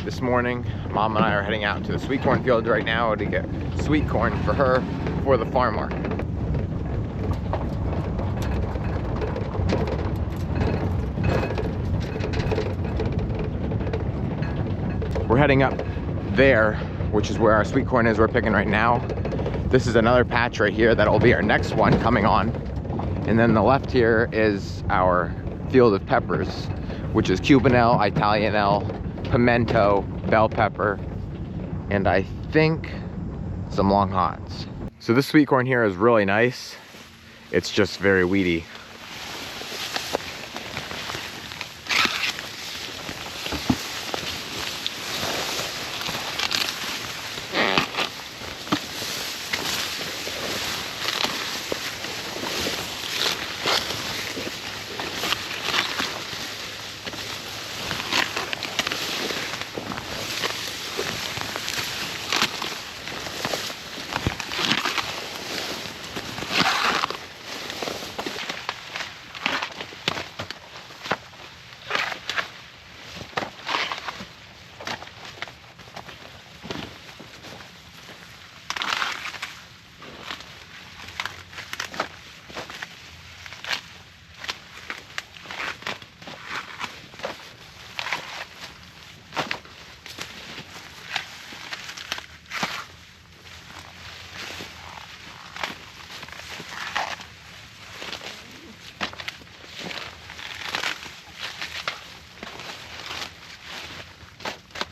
this morning. Mom and I are heading out to the sweet corn field right now to get sweet corn for her for the farm market. We're heading up there, which is where our sweet corn is we're picking right now. This is another patch right here that'll be our next one coming on. And then the left here is our field of peppers, which is Cubanelle, Italianelle, pimento, bell pepper, and I think some long hots. So this sweet corn here is really nice. It's just very weedy.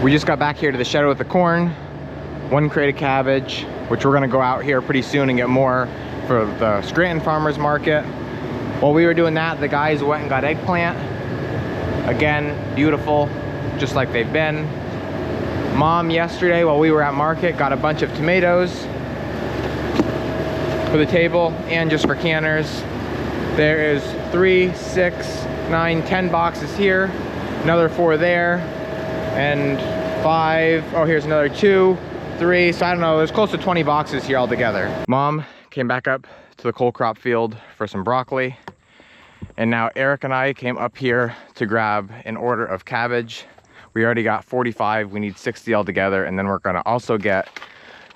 We just got back here to the shed with the corn, 1 crate of cabbage, which we're gonna go out here pretty soon and get more for the Scranton Farmers Market. While we were doing that, the guys went and got eggplant. Again, beautiful, just like they've been. Mom, yesterday, while we were at market, got a bunch of tomatoes for the table and just for canners. There is 3, 6, 9, 10 boxes here, another 4 there, and 5, oh, here's another 2, 3, so I don't know, there's close to 20 boxes here altogether. Mom came back up to the coal crop field for some broccoli, and now Eric and I came up here to grab an order of cabbage. We already got 45, we need 60 altogether, and then we're gonna also get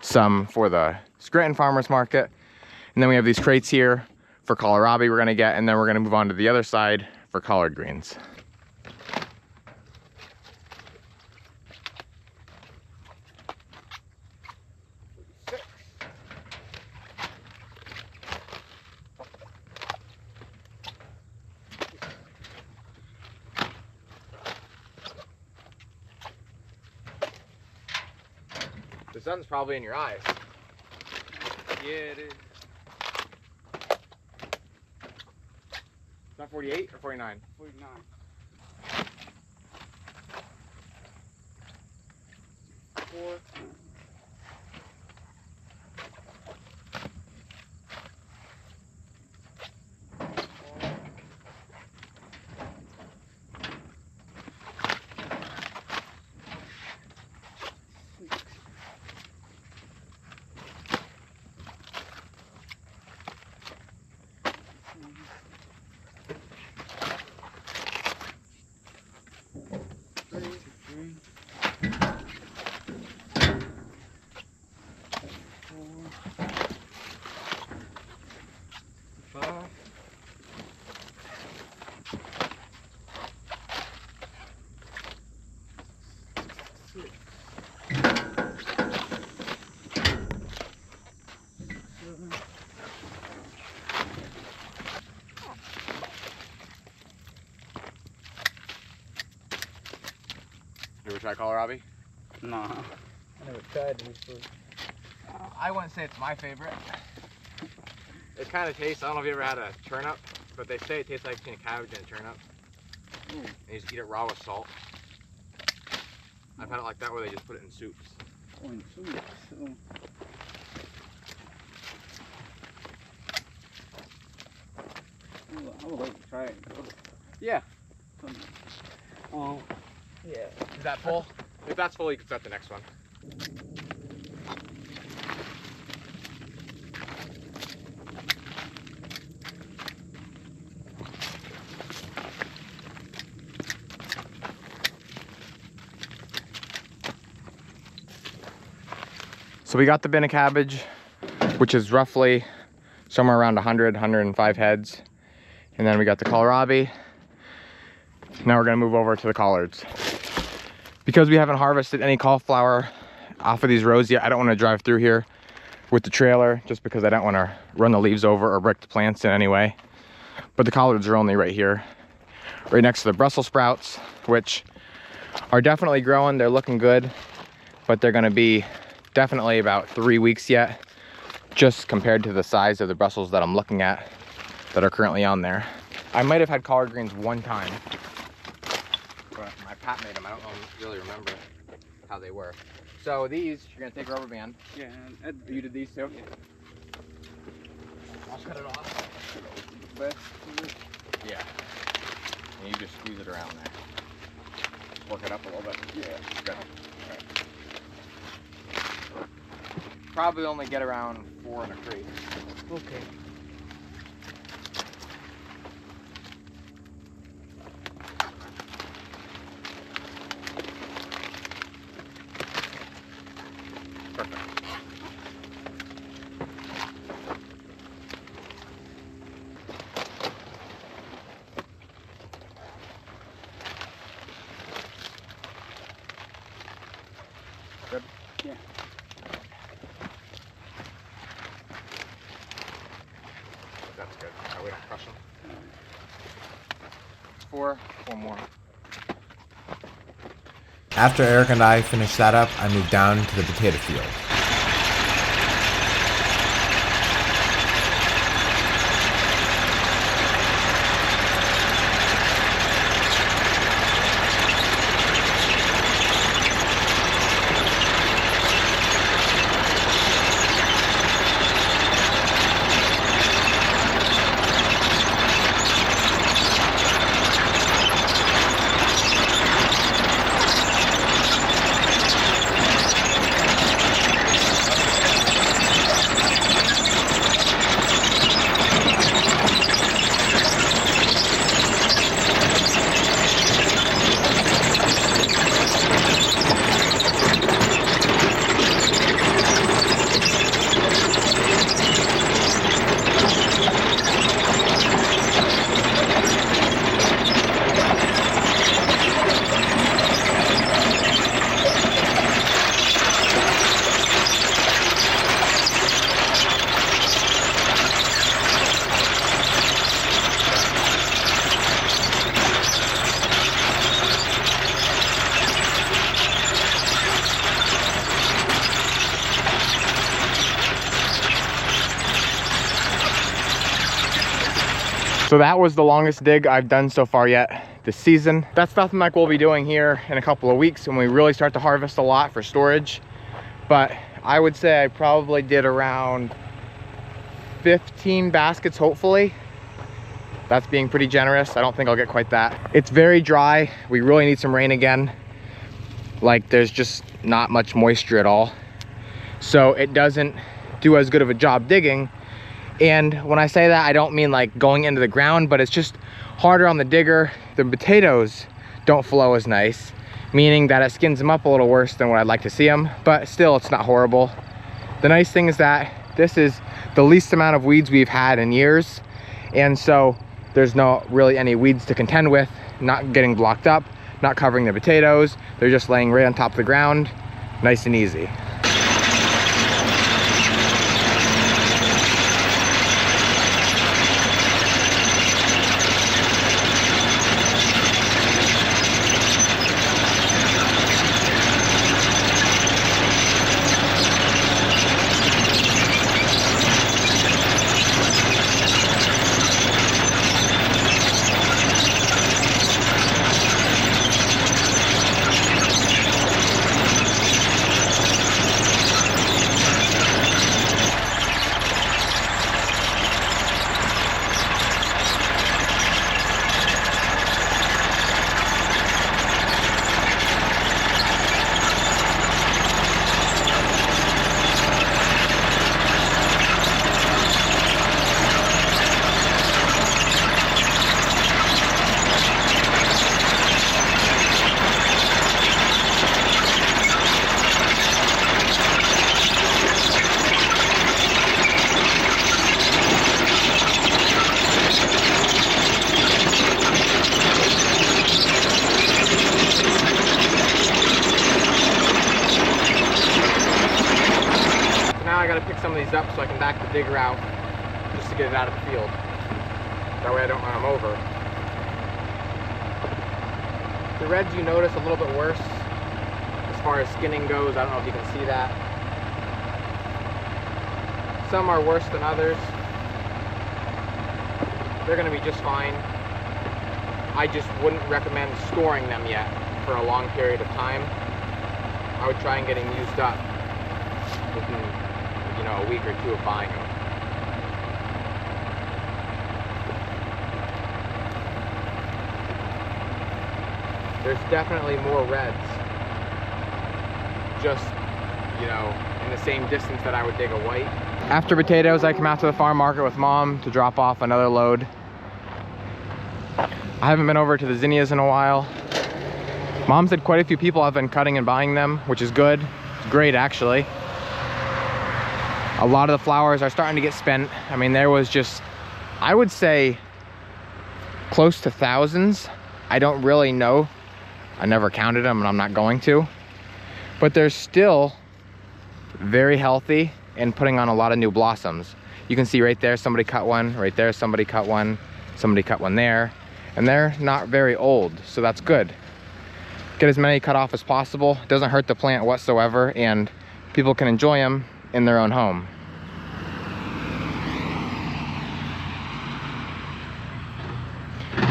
some for the Scranton Farmers Market. And then we have these crates here for kohlrabi we're gonna get, and then we're gonna move on to the other side for collard greens. The sun's probably in your eyes. Yeah, it is. Is that 48 or 49? 49. Four. You ever try kohlrabi? Nah, I never tried it before. I wouldn't say it's my favorite. It kind of tastes, I don't know if you ever had a turnip, but they say it tastes like between a cabbage and a turnip. And you just eat it raw with salt. I've had it like that where they just put it in soups. Oh, in soup. So. I would like to try it. Yeah. Oh, yeah. Is that full? If that's full, you can start the next one. So we got the bin of cabbage, which is roughly somewhere around 100, 105 heads. And then we got the kohlrabi. Now we're gonna move over to the collards. Because we haven't harvested any cauliflower off of these rows yet, I don't wanna drive through here with the trailer just because I don't wanna run the leaves over or break the plants in any way. But the collards are only right here, right next to the Brussels sprouts, which are definitely growing. They're looking good, but they're gonna be definitely about 3 weeks yet, just compared to the size of the Brussels that I'm looking at that are currently on there. I might have had collard greens one time, but my Pat made them. I don't really remember how they were. So these, you're gonna take a rubber band. Yeah, You did these too? Yeah. I'll cut it off. But Yeah. And you just squeeze it around there. Work it up a little bit. yeah. Good. Probably only get around 4 in a crate. Okay. Perfect. Good? Yeah. That's good. That way I don't crush them. 4 more. After Eric and I finished that up, I moved down to the potato field. So that was the longest dig I've done so far yet this season. That's nothing like we'll be doing here in a couple of weeks when we really start to harvest a lot for storage. But I would say I probably did around 15 baskets, hopefully. That's being pretty generous. I don't think I'll get quite that. It's very dry. We really need some rain again. Like, there's just not much moisture at all. So it doesn't do as good of a job digging. And when I say that, I don't mean like going into the ground, but it's just harder on the digger. The potatoes don't flow as nice, meaning that it skins them up a little worse than what I'd like to see them, but still it's not horrible. The nice thing is that this is the least amount of weeds we've had in years, and so there's not really any weeds to contend with, not getting blocked up, not covering the potatoes. They're just laying right on top of the ground, nice and easy. gotta pick some of these up so I can back the digger out just to get it out of the field. That way I don't run them over. The reds you notice a little bit worse as far as skinning goes. I don't know if you can see that. Some are worse than others. They're gonna be just fine. I just wouldn't recommend storing them yet for a long period of time. I would try and get them used up within, you know, a week or two of buying them. There's definitely more reds, just, you know, in the same distance that I would dig a white. After potatoes, I come out to the farm market with Mom to drop off another load. I haven't been over to the zinnias in a while. Mom said quite a few people have been cutting and buying them, which is good. It's great, actually. A lot of the flowers are starting to get spent. I mean, there was just, I would say, close to thousands. I don't really know. I never counted them, and I'm not going to. But they're still very healthy and putting on a lot of new blossoms. You can see right there, somebody cut one. Right there, somebody cut one. Somebody cut one there. And they're not very old, so that's good. Get as many cut off as possible. It doesn't hurt the plant whatsoever, and people can enjoy them in their own home.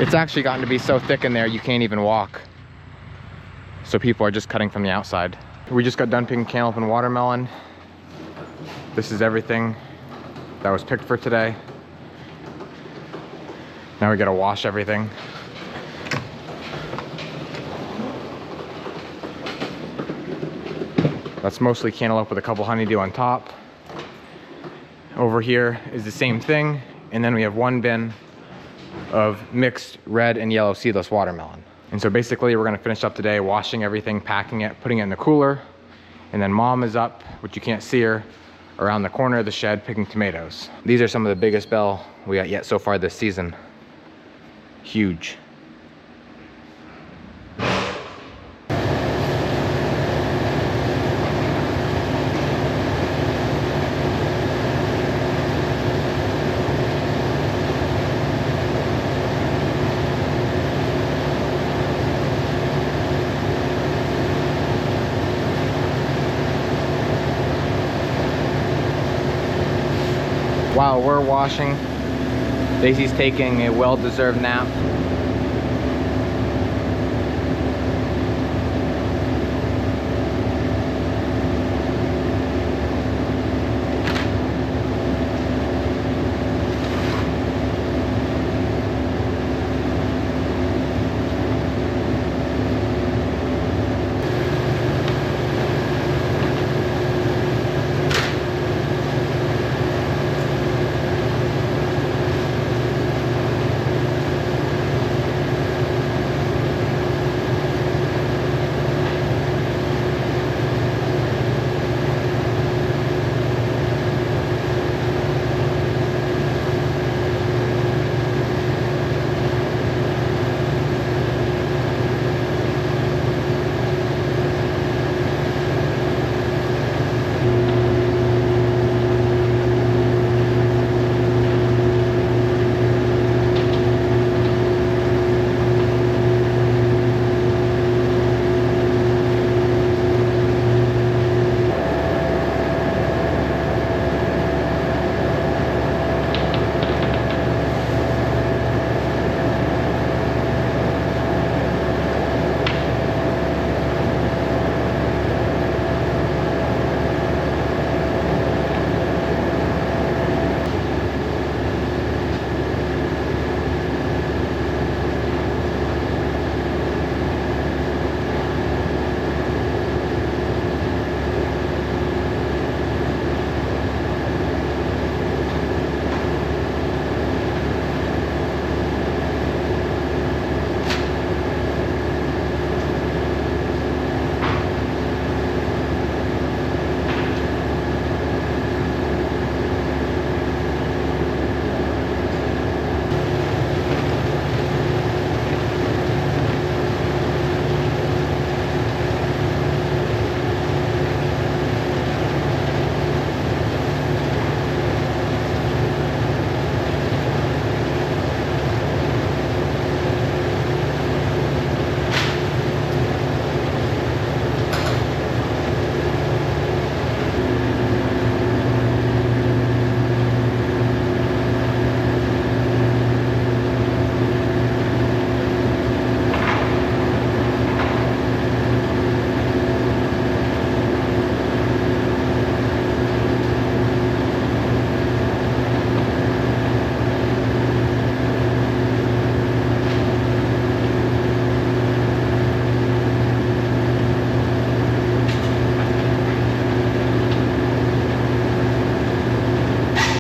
It's actually gotten to be so thick in there you can't even walk. So people are just cutting from the outside. We just got done picking cantaloupe and watermelon. This is everything that was picked for today. Now we gotta wash everything. That's mostly cantaloupe with a couple honeydew on top. Over here is the same thing. And then we have one bin of mixed red and yellow seedless watermelon. And so basically we're gonna finish up today washing everything, packing it, putting it in the cooler. And then Mom is up, which you can't see her, around the corner of the shed picking tomatoes. These are some of the biggest bell we got yet so far this season. Huge. While we're washing, Daisy's taking a well-deserved nap.